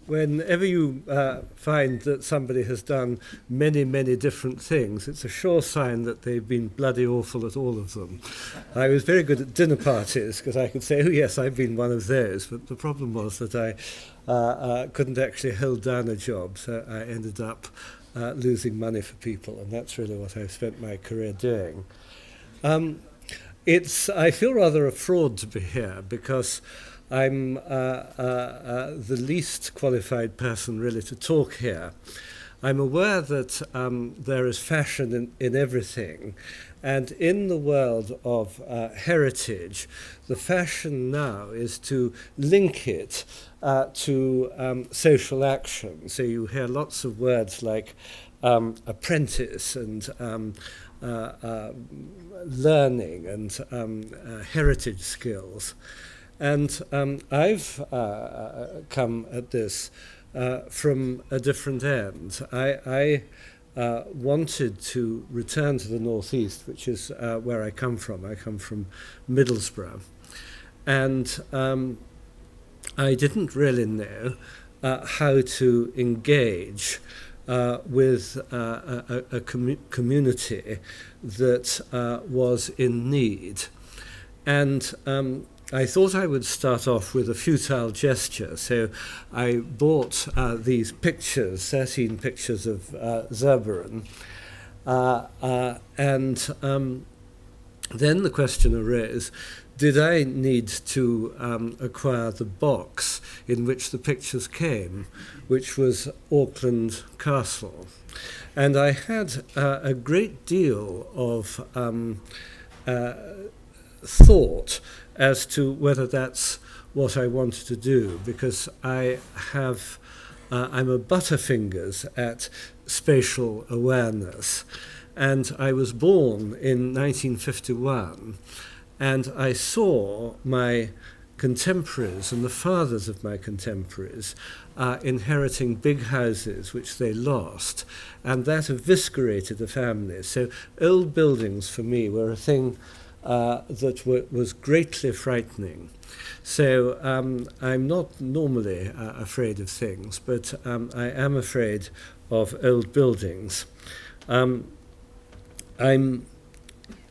Whenever you find that somebody has done many, many different things, it's a sure sign that they've been bloody awful at all of them. I was very good at dinner parties because I could say, oh yes, I've been one of those, but the problem was that I couldn't actually hold down a job, so I ended up losing money for people, and that's really what I've spent my career doing. I feel rather a fraud to be here because I'm the least qualified person really to talk here. I'm aware that there is fashion in everything, and in the world of heritage, the fashion now is to link it to social action. So you hear lots of words like apprentice and learning and heritage skills. And I've come at this from a different end. I wanted to return to the northeast, which is where I come from. I come from Middlesbrough. And I didn't really know how to engage with a community that was in need. And I thought I would start off with a futile gesture, so I bought these pictures, 13 pictures of Zurbaran, and then the question arose, did I need to acquire the box in which the pictures came, which was Auckland Castle? And I had a great deal of thought as to whether that's what I wanted to do, because I'm a butterfingers at spatial awareness. And I was born in 1951, and I saw my contemporaries and the fathers of my contemporaries inheriting big houses which they lost, and that eviscerated the family. So old buildings for me were a thing that was greatly frightening. So I'm not normally afraid of things, but I am afraid of old buildings. I'm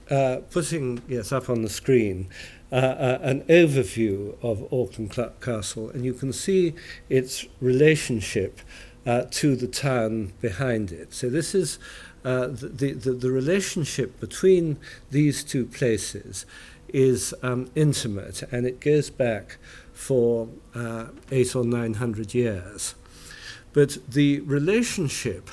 putting, up on the screen, an overview of Auckland Castle, and you can see its relationship to the town behind it. So this is the relationship between these two places is intimate, and it goes back for 800 or 900 years. But the relationship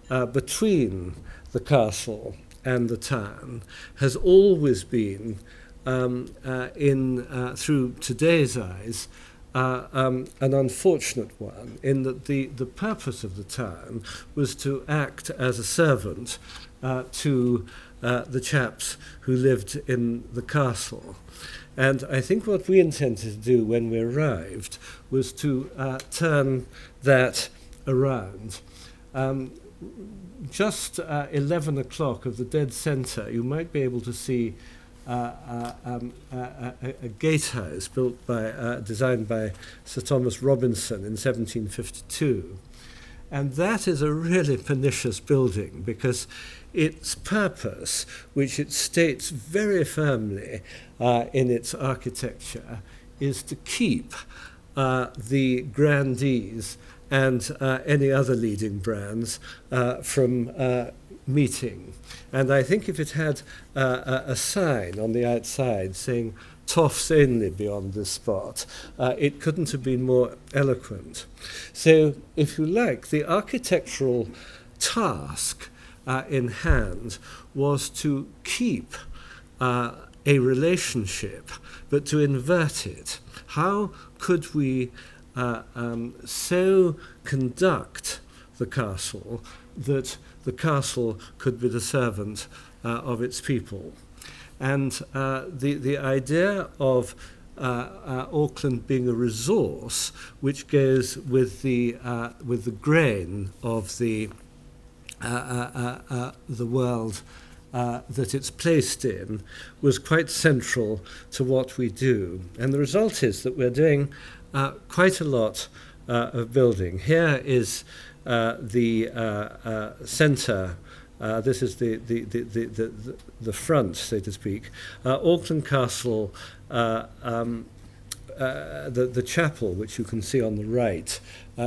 between the castle and the town has always been, through today's eyes, an unfortunate one, in that the purpose of the town was to act as a servant to the chaps who lived in the castle. And I think what we intended to do when we arrived was to turn that around. Just 11 o'clock of the dead centre, you might be able to see a gatehouse built designed by Sir Thomas Robinson in 1752. And that is a really pernicious building because its purpose, which it states very firmly in its architecture, is to keep the grandees and any other leading brands from meeting. And I think if it had a sign on the outside saying toffs only beyond this spot, it couldn't have been more eloquent. So, if you like, the architectural task in hand was to keep a relationship, but to invert it. How could we so conduct the castle that the castle could be the servant of its people? And the idea of Auckland being a resource which goes with the grain of the world that it's placed in was quite central to what we do. And the result is that we're doing quite a lot of building. Here is the centre. This is the front, so to speak. Auckland Castle, the chapel, which you can see on the right,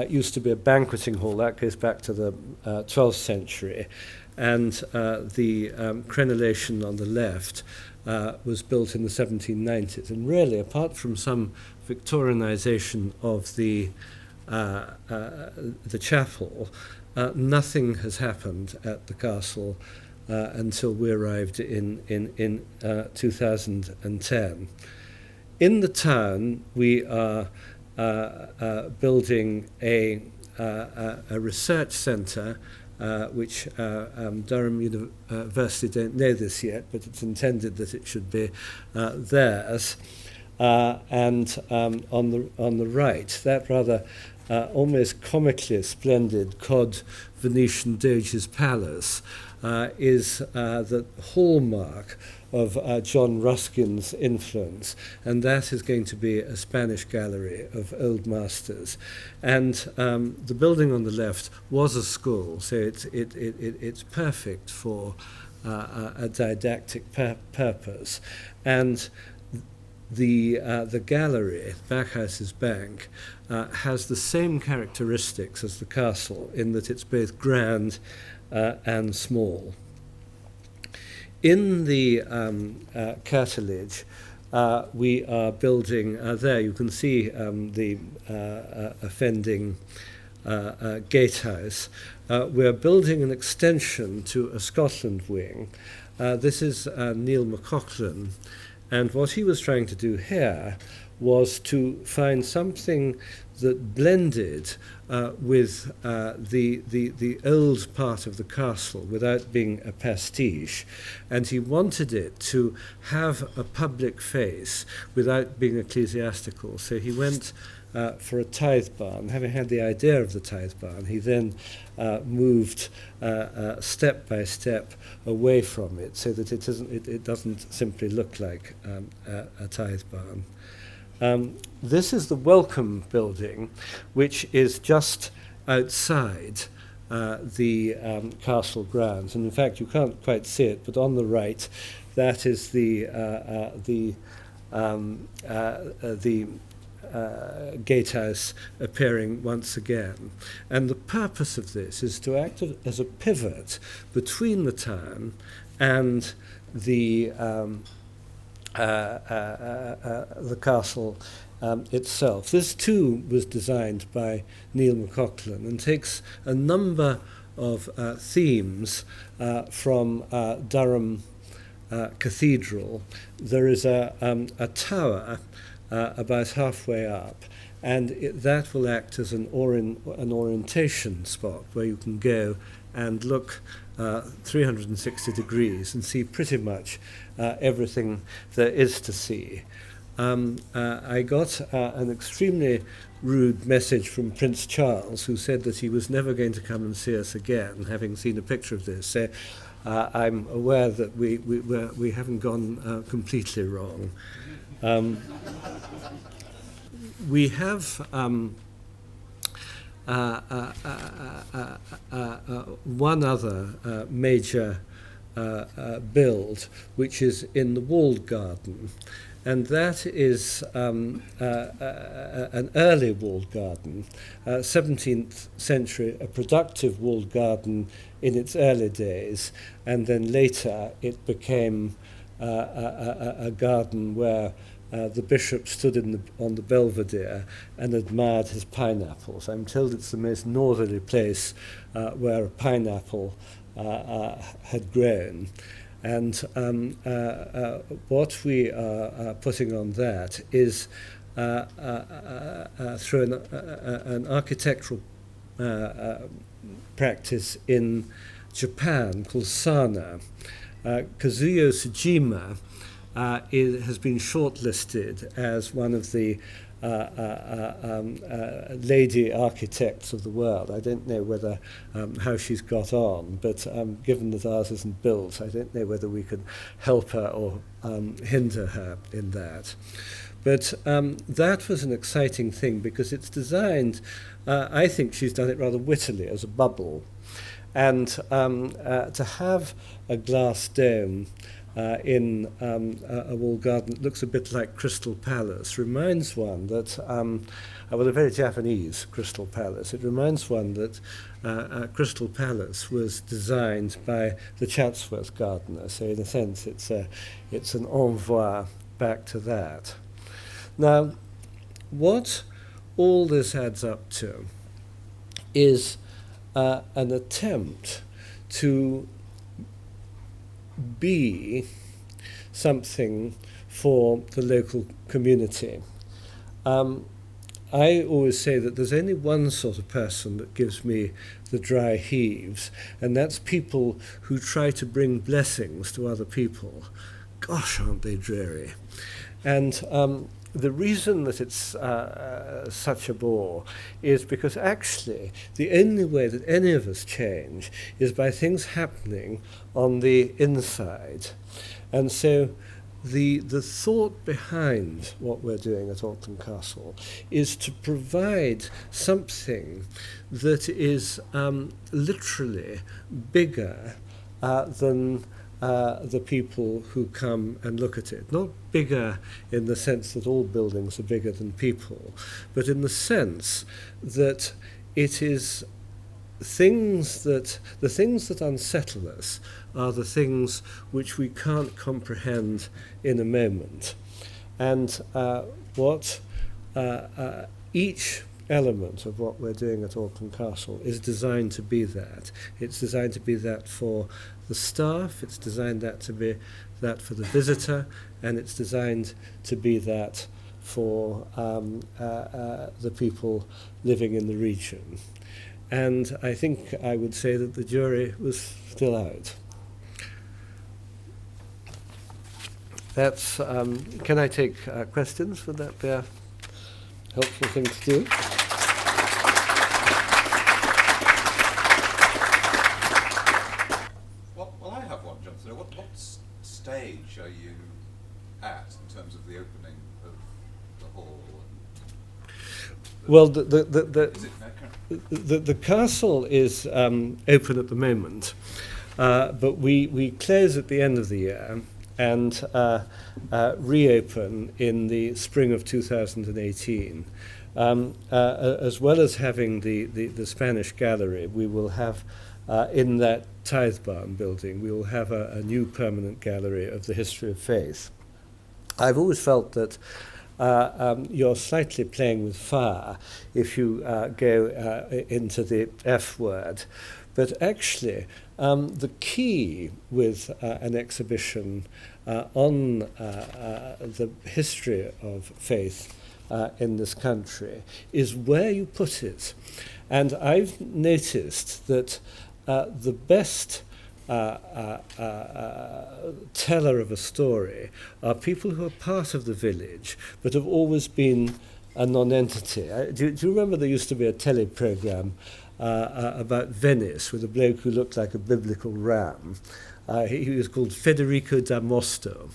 used to be a banqueting hall. That goes back to the 12th century. And the crenellation on the left was built in the 1790s. And really, apart from some Victorianization of the chapel, nothing has happened at the castle until we arrived in 2010. In the town, we are building a research centre, which Durham University don't know this yet, but it's intended that it should be theirs. And on the right, that rather almost comically splendid cod Venetian Doge's Palace is the hallmark of John Ruskin's influence, and that is going to be a Spanish gallery of old masters. And the building on the left was a school, so it's perfect for a didactic purpose. And the gallery, Backhouse's Bank, has the same characteristics as the castle in that it's both grand and small. In the curtilage, we are building, there you can see the offending gatehouse. We're building an extension to a Scotland wing. This is Neil McLaughlin, and what he was trying to do here was to find something that blended with the old part of the castle without being a pastiche. And he wanted it to have a public face without being ecclesiastical. So he went for a tithe barn. Having had the idea of the tithe barn, he then moved step by step away from it so that it doesn't simply look like a tithe barn. This is the Welcome Building, which is just outside the castle grounds. And in fact, you can't quite see it, but on the right, that is the gatehouse appearing once again. And the purpose of this is to act as a pivot between the town and the castle itself. This too was designed by Neil McLaughlin and takes a number of themes from Durham Cathedral. There is a tower about halfway up, and that will act as an orientation spot where you can go and look 360 degrees and see pretty much everything there is to see. I got an extremely rude message from Prince Charles, who said that he was never going to come and see us again, having seen a picture of this. So I'm aware that we haven't gone completely wrong. We have one other major build, which is in the walled garden, and that is an early walled garden, 17th century, a productive walled garden in its early days, and then later it became a garden where the bishop stood on the belvedere and admired his pineapples. I'm told it's the most northerly place where a pineapple had grown. And what we are putting on that is through an architectural practice in Japan called Sana. Kazuyo Tsujima has been shortlisted as one of the lady architects of the world. I don't know whether how she's got on, but given that ours isn't built, I don't know whether we could help her or hinder her in that. But that was an exciting thing because it's designed, I think she's done it rather wittily as a bubble. And to have a glass dome in a walled garden that looks a bit like Crystal Palace reminds one that, well, a very Japanese Crystal Palace, it reminds one that Crystal Palace was designed by the Chatsworth gardener. So in a sense, it's an envoi back to that. Now, what all this adds up to is an attempt to be something for the local community. I always say that there's only one sort of person that gives me the dry heaves, and that's people who try to bring blessings to other people. Gosh, aren't they dreary? And the reason that it's such a bore is because actually the only way that any of us change is by things happening on the inside. And so the thought behind what we're doing at Auckland Castle is to provide something that is literally bigger than the people who come and look at it. Not bigger in the sense that all buildings are bigger than people, but in the sense that it is the things that unsettle us are the things which we can't comprehend in a moment. And what each element of what we're doing at Auckland Castle is designed to be that. It's designed to be that for the staff, it's designed that to be that for the visitor, and it's designed to be that for the people living in the region. And I think I would say that the jury was still out. That's, can I take questions? Would that be a helpful thing to do? Well, I have one, Jonathan. What stage are you at in terms of the opening of the hall? Well, Is it the castle is open at the moment, but we close at the end of the year and reopen in the spring of 2018. As well as having the Spanish gallery, we will have in that tithe barn building, we will have a new permanent gallery of the history of faith. I've always felt that you're slightly playing with fire if you go into the F word. But actually, the key with an exhibition on the history of faith in this country is where you put it. And I've noticed that the best teller of a story are people who are part of the village but have always been a non-entity. Do you remember there used to be a telly program about Venice with a bloke who looked like a biblical ram? He was called Federico da Mosto.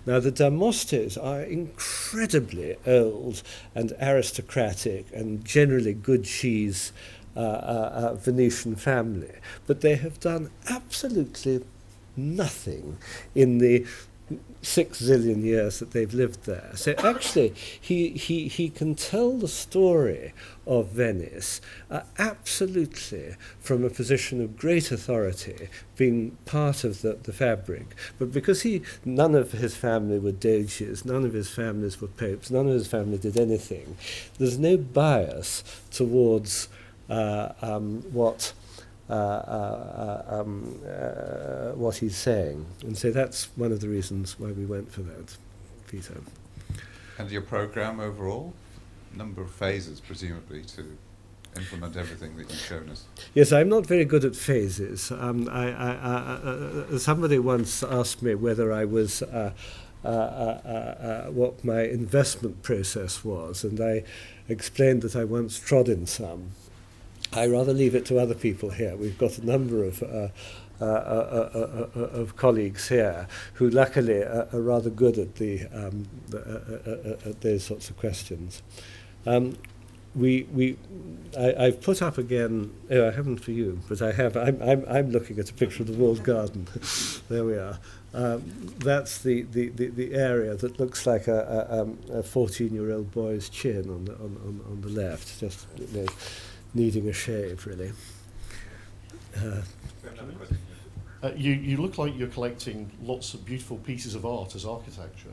Now, the da Mostos are incredibly old and aristocratic and generally good cheese Venetian family, but they have done absolutely nothing in the 6 zillion years that they've lived there. So actually, he can tell the story of Venice absolutely from a position of great authority, being part of the fabric. But because none of his family were doges, none of his families were popes, none of his family did anything, there's no bias towards what he's saying. And so that's one of the reasons why we went for that, Peter. And your programme overall? Number of phases, presumably, to implement everything that you've shown us. Yes, I'm not very good at phases. Somebody once asked me whether I was what my investment process was, and I explained that I once trod in some. I rather leave it to other people here. We've got a number of of colleagues here who luckily are rather good at at those sorts of questions. I've put up again. Oh, I haven't for you, but I have. I'm looking at a picture of the walled garden. There we are. That's the area that looks like a 14-year-old boy's chin on the left, just needing a shave, really. You look like you're collecting lots of beautiful pieces of art as architecture,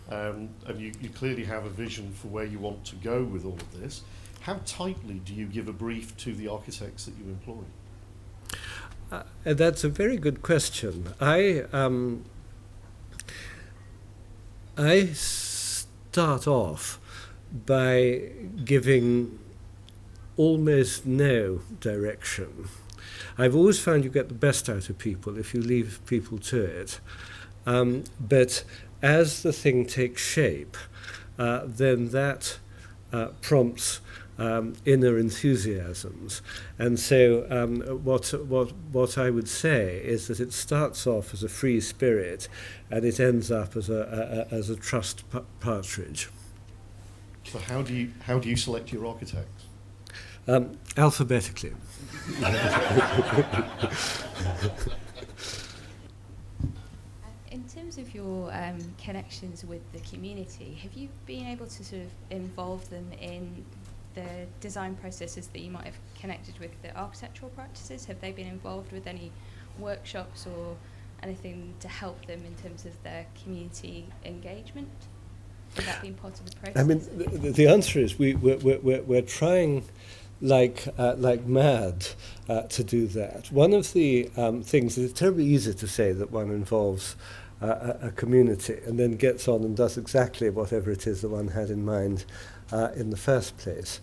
and you clearly have a vision for where you want to go with all of this. How tightly do you give a brief to the architects that you employ? That's a very good question. I start off by giving almost no direction. I've always found you get the best out of people if you leave people to it. But as the thing takes shape, then that prompts inner enthusiasms. And so what I would say is that it starts off as a free spirit and it ends up as a trussed partridge. So how do you select your architects? Alphabetically. In terms of your connections with the community, have you been able to sort of involve them in the design processes that you might have connected with the architectural practices? Have they been involved with any workshops or anything to help them in terms of their community engagement? Has that been part of the process? I mean, the answer is we're trying like mad to do that. One of the things is it's terribly easy to say that one involves a community and then gets on and does exactly whatever it is that one had in mind in the first place.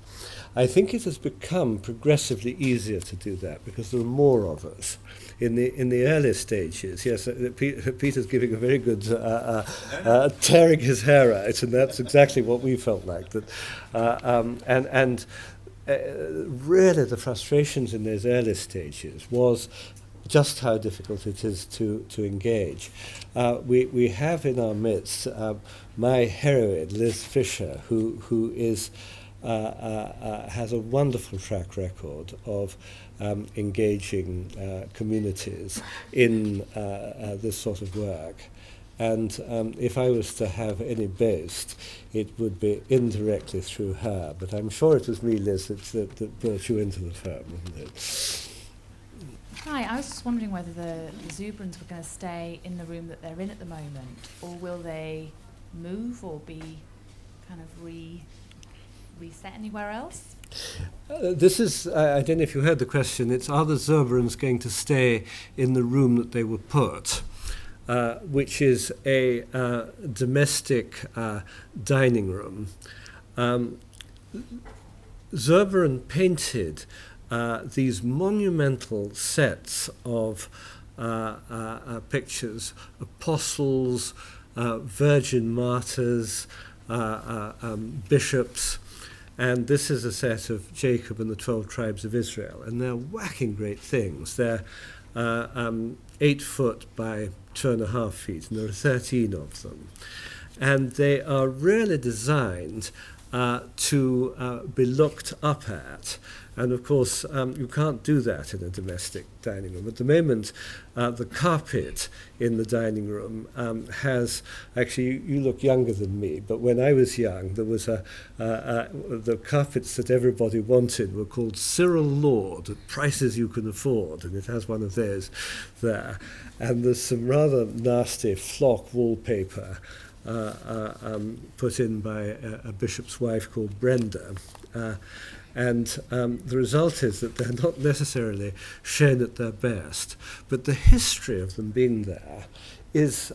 I think it has become progressively easier to do that because there are more of us. In the early stages, yes, Peter's giving a very good tearing his hair out, and that's exactly what we felt like. That, really, the frustrations in those early stages was just how difficult it is to engage. We have in our midst my heroine, Liz Fisher, who is has a wonderful track record of engaging communities in this sort of work. And if I was to have any boast, it would be indirectly through her. But I'm sure it was me, Liz, that brought you into the firm, wasn't it? Hi, I was just wondering whether the Zubrans were going to stay in the room that they're in at the moment, or will they move or be kind of reset anywhere else? This is, I don't know if you heard the question, it's are the Zubrans going to stay in the room that they were put? Which is a domestic dining room. Zurbaran painted these monumental sets of pictures, apostles, virgin martyrs, bishops, and this is a set of Jacob and the 12 tribes of Israel, and they're whacking great things. They're 8 foot by 2.5 feet, and there are 13 of them. And they are really designed to be looked up at. And of course, you can't do that in a domestic dining room. At the moment, the carpet in the dining room has, actually, you look younger than me, but when I was young, there was the carpets that everybody wanted were called Cyril Lord, at prices you can afford, and it has one of those there. And there's some rather nasty flock wallpaper put in by a bishop's wife called Brenda. And the result is that they're not necessarily shown at their best, but the history of them being there is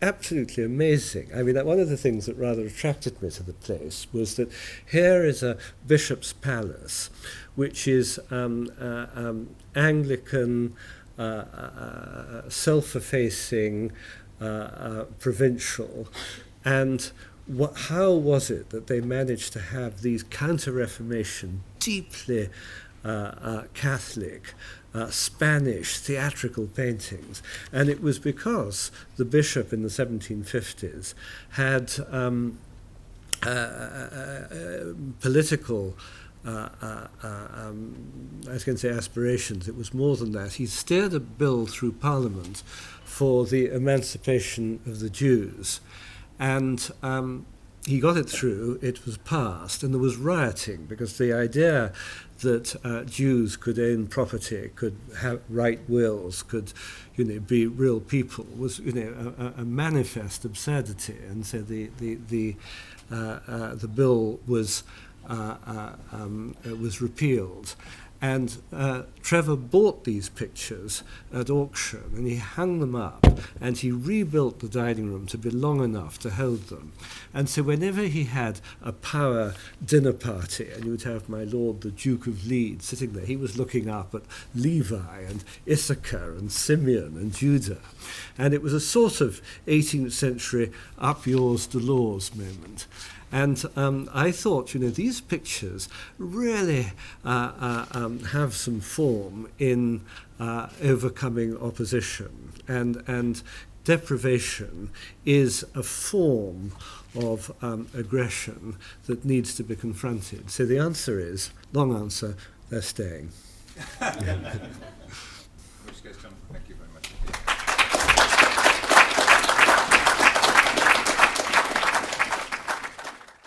absolutely amazing. I mean, one of the things that rather attracted me to the place was that here is a bishop's palace, which is Anglican, self-effacing, provincial, and how was it that they managed to have these counter-Reformation, deeply Catholic, Spanish theatrical paintings. And it was because the bishop in the 1750s had political I was going to say aspirations. It was more than that. He steered a bill through Parliament for the emancipation of the Jews, and he got it through. It was passed, and there was rioting because the idea that Jews could own property, could write wills, could, be real people was, a manifest absurdity, and so the bill was repealed. And Trevor bought these pictures at auction, and he hung them up, and he rebuilt the dining room to be long enough to hold them. And so whenever he had a power dinner party, and you would have my lord the Duke of Leeds sitting there, he was looking up at Levi and Issachar and Simeon and Judah. And it was a sort of 18th century up yours Dolores moment. And I thought, these pictures really have some form in overcoming opposition. And deprivation is a form of aggression that needs to be confronted. So the answer is, long answer, they're staying.